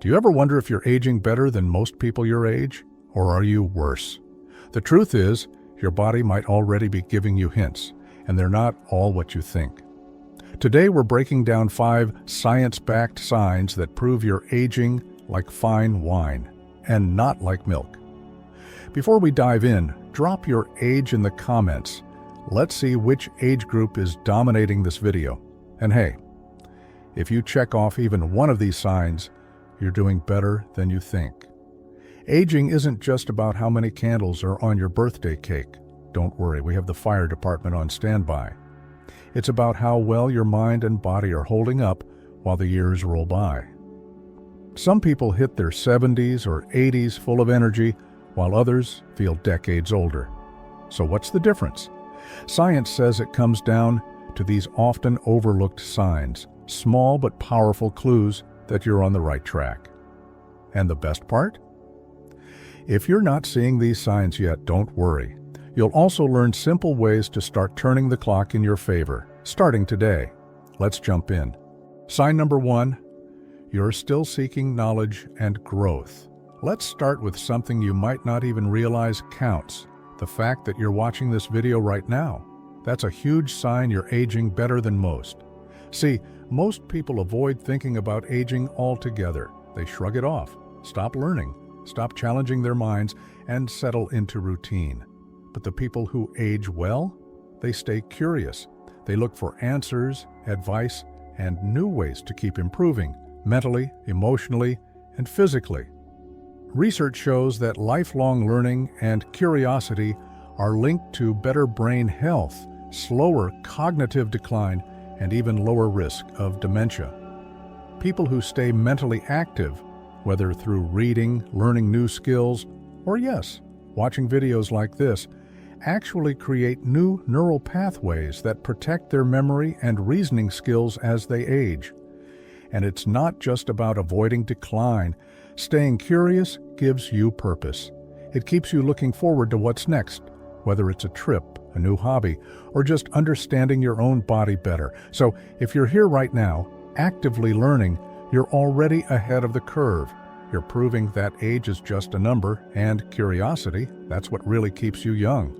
Do you ever wonder if you're aging better than most people your age? Or are you worse? The truth is, your body might already be giving you hints, and they're not all what you think. Today we're breaking down 5 science-backed signs that prove you're aging like fine wine, and not like milk. Before we dive in, drop your age in the comments. Let's see which age group is dominating this video. And hey, if you check off even one of these signs, you're doing better than you think. Aging isn't just about how many candles are on your birthday cake. Don't worry, we have the fire department on standby. It's about how well your mind and body are holding up while the years roll by. Some people hit their 70s or 80s full of energy, while others feel decades older. So what's the difference? Science says it comes down to these often overlooked signs, small but powerful clues that you're on the right track. And the best part? If you're not seeing these signs yet, don't worry. You'll also learn simple ways to start turning the clock in your favor, starting today. Let's jump in. Sign number 1, you're still seeking knowledge and growth. Let's start with something you might not even realize counts. The fact that you're watching this video right now. That's a huge sign you're aging better than most. See, most people avoid thinking about aging altogether. They shrug it off, stop learning, stop challenging their minds, and settle into routine. But the people who age well, they stay curious. They look for answers, advice, and new ways to keep improving, mentally, emotionally, and physically. Research shows that lifelong learning and curiosity are linked to better brain health, slower cognitive decline, and even lower risk of dementia. People who stay mentally active, whether through reading, learning new skills, or yes, watching videos like this, actually create new neural pathways that protect their memory and reasoning skills as they age. And it's not just about avoiding decline. Staying curious gives you purpose. It keeps you looking forward to what's next, whether it's a trip, a new hobby, or just understanding your own body better. So if you're here right now, actively learning, you're already ahead of the curve. You're proving that age is just a number, and curiosity, that's what really keeps you young.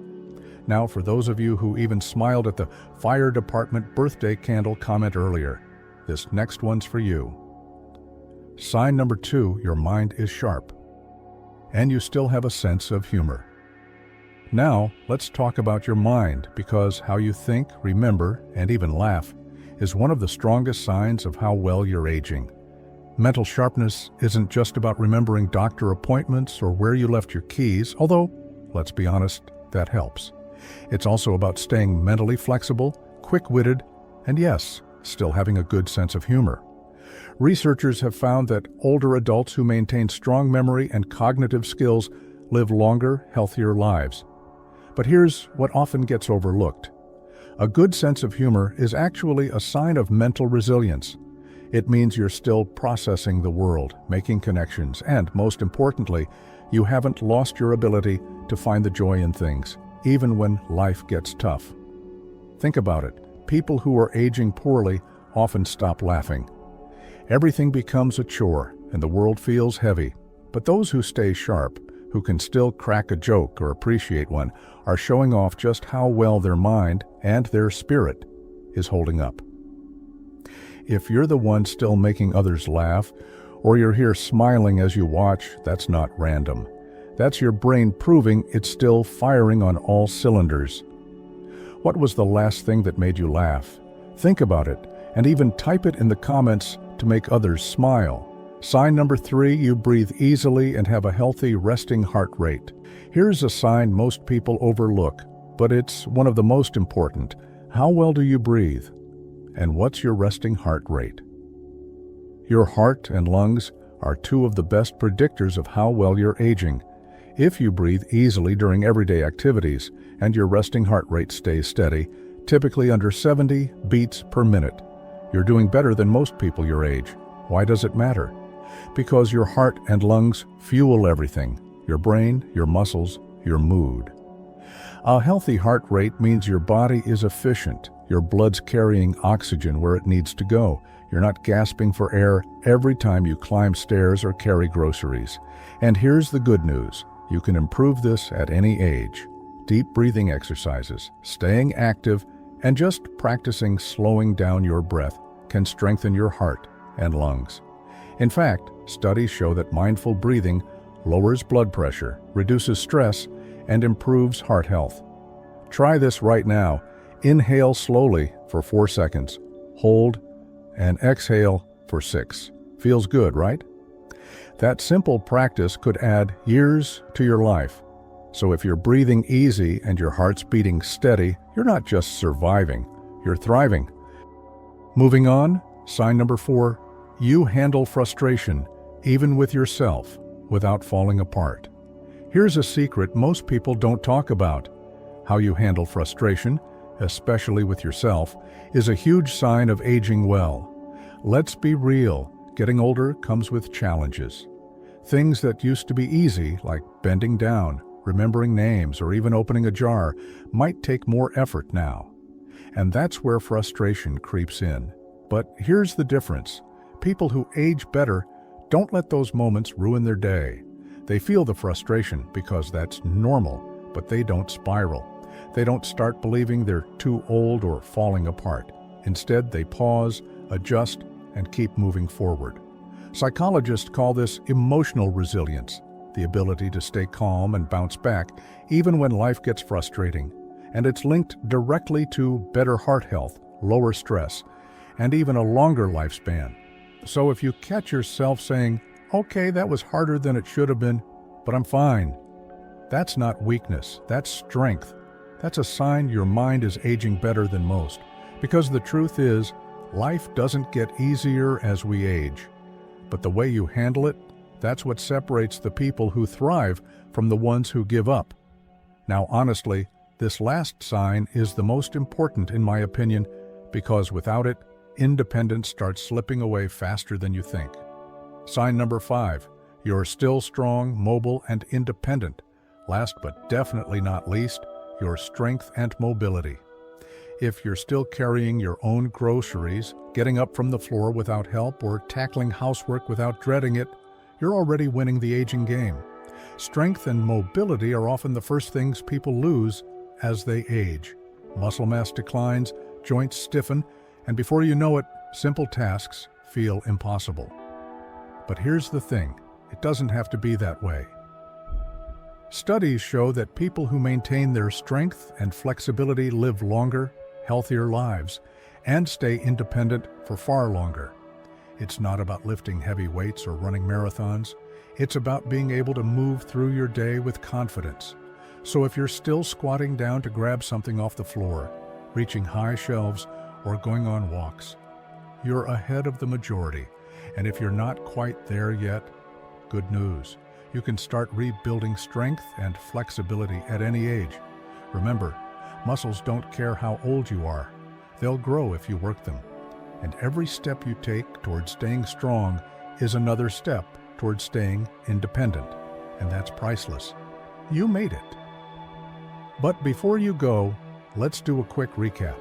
Now, for those of you who even smiled at the fire department birthday candle comment earlier, this next one's for you. Sign number 2, your mind is sharp, and you still have a sense of humor. Now, let's talk about your mind, because how you think, remember, and even laugh is one of the strongest signs of how well you're aging. Mental sharpness isn't just about remembering doctor appointments or where you left your keys, although, let's be honest, that helps. It's also about staying mentally flexible, quick-witted, and yes, still having a good sense of humor. Researchers have found that older adults who maintain strong memory and cognitive skills live longer, healthier lives. But here's what often gets overlooked. A good sense of humor is actually a sign of mental resilience. It means you're still processing the world, making connections, and most importantly, you haven't lost your ability to find the joy in things, even when life gets tough. Think about it. People who are aging poorly often stop laughing. Everything becomes a chore, and the world feels heavy. But those who stay sharp, who can still crack a joke or appreciate one, are showing off just how well their mind and their spirit is holding up. If you're the one still making others laugh, or you're here smiling as you watch, that's not random. That's your brain proving it's still firing on all cylinders. What was the last thing that made you laugh? Think about it, and even type it in the comments to make others smile. Sign number 3, you breathe easily and have a healthy resting heart rate. Here's a sign most people overlook, but it's one of the most important. How well do you breathe? And what's your resting heart rate? Your heart and lungs are 2 of the best predictors of how well you're aging. If you breathe easily during everyday activities and your resting heart rate stays steady, typically under 70 beats per minute, you're doing better than most people your age. Why does it matter? Because your heart and lungs fuel everything: your brain, your muscles, your mood. A healthy heart rate means your body is efficient, your blood's carrying oxygen where it needs to go, You're not gasping for air every time you climb stairs or carry groceries. And here's the good news. You can improve this at any age. Deep breathing exercises, staying active, and just practicing slowing down your breath can strengthen your heart and lungs. In fact, studies show that mindful breathing lowers blood pressure, reduces stress, and improves heart health. Try this right now. Inhale slowly for 4 seconds, hold, and exhale for 6. Feels good, right? That simple practice could add years to your life. So if you're breathing easy and your heart's beating steady, you're not just surviving, you're thriving. Moving on, sign number 4, you handle frustration, even with yourself, without falling apart. Here's a secret most people don't talk about. How you handle frustration, especially with yourself, is a huge sign of aging well. Let's be real, getting older comes with challenges. Things that used to be easy, like bending down, remembering names, or even opening a jar, might take more effort now. And that's where frustration creeps in. But here's the difference. People who age better don't let those moments ruin their day. They feel the frustration because that's normal, but they don't spiral. They don't start believing they're too old or falling apart. Instead, they pause, adjust, and keep moving forward. Psychologists call this emotional resilience, the ability to stay calm and bounce back even when life gets frustrating. And it's linked directly to better heart health, lower stress, and even a longer lifespan. So if you catch yourself saying, "Okay, that was harder than it should have been, but I'm fine," that's not weakness, that's strength. That's a sign your mind is aging better than most. Because the truth is, life doesn't get easier as we age. But the way you handle it, that's what separates the people who thrive from the ones who give up. Now, honestly, this last sign is the most important in my opinion, because without it, independence starts slipping away faster than you think. Sign number 5, you're still strong, mobile, and independent. Last but definitely not least, your strength and mobility. If you're still carrying your own groceries, getting up from the floor without help, or tackling housework without dreading it, you're already winning the aging game. Strength and mobility are often the first things people lose as they age. Muscle mass declines, joints stiffen, and before you know it, simple tasks feel impossible. But here's the thing, it doesn't have to be that way. Studies show that people who maintain their strength and flexibility live longer, healthier lives, and stay independent for far longer. It's not about lifting heavy weights or running marathons. It's about being able to move through your day with confidence. So if you're still squatting down to grab something off the floor, reaching high shelves, or going on walks, you're ahead of the majority. And if you're not quite there yet, good news. You can start rebuilding strength and flexibility at any age. Remember, muscles don't care how old you are. They'll grow if you work them. And every step you take towards staying strong is another step towards staying independent. And that's priceless. You made it. But before you go, let's do a quick recap.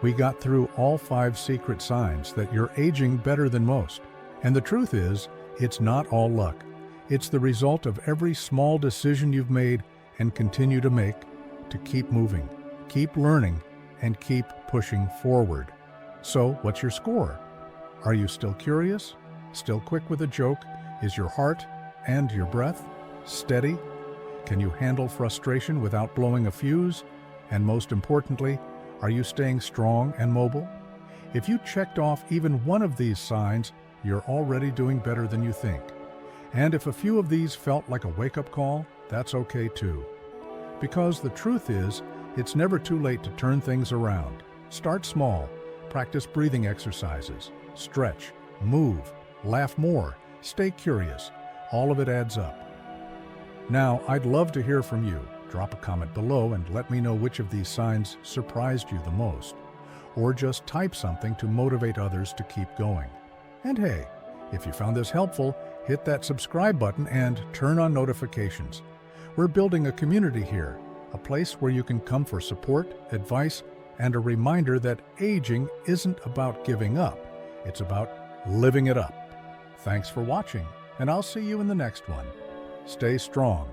We got through all 5 secret signs that you're aging better than most. And the truth is, it's not all luck. It's the result of every small decision you've made and continue to make to keep moving, keep learning, and keep pushing forward. So, what's your score? Are you still curious? Still quick with a joke? Is your heart and your breath steady? Can you handle frustration without blowing a fuse? And most importantly, are you staying strong and mobile? If you checked off even one of these signs, you're already doing better than you think. And if a few of these felt like a wake-up call, that's okay too. Because the truth is, it's never too late to turn things around. Start small, practice breathing exercises, stretch, move, laugh more, stay curious. All of it adds up. Now, I'd love to hear from you. Drop a comment below and let me know which of these signs surprised you the most. Or just type something to motivate others to keep going. And hey, if you found this helpful, hit that subscribe button and turn on notifications. We're building a community here, a place where you can come for support, advice, and a reminder that aging isn't about giving up. It's about living it up. Thanks for watching, and I'll see you in the next one. Stay strong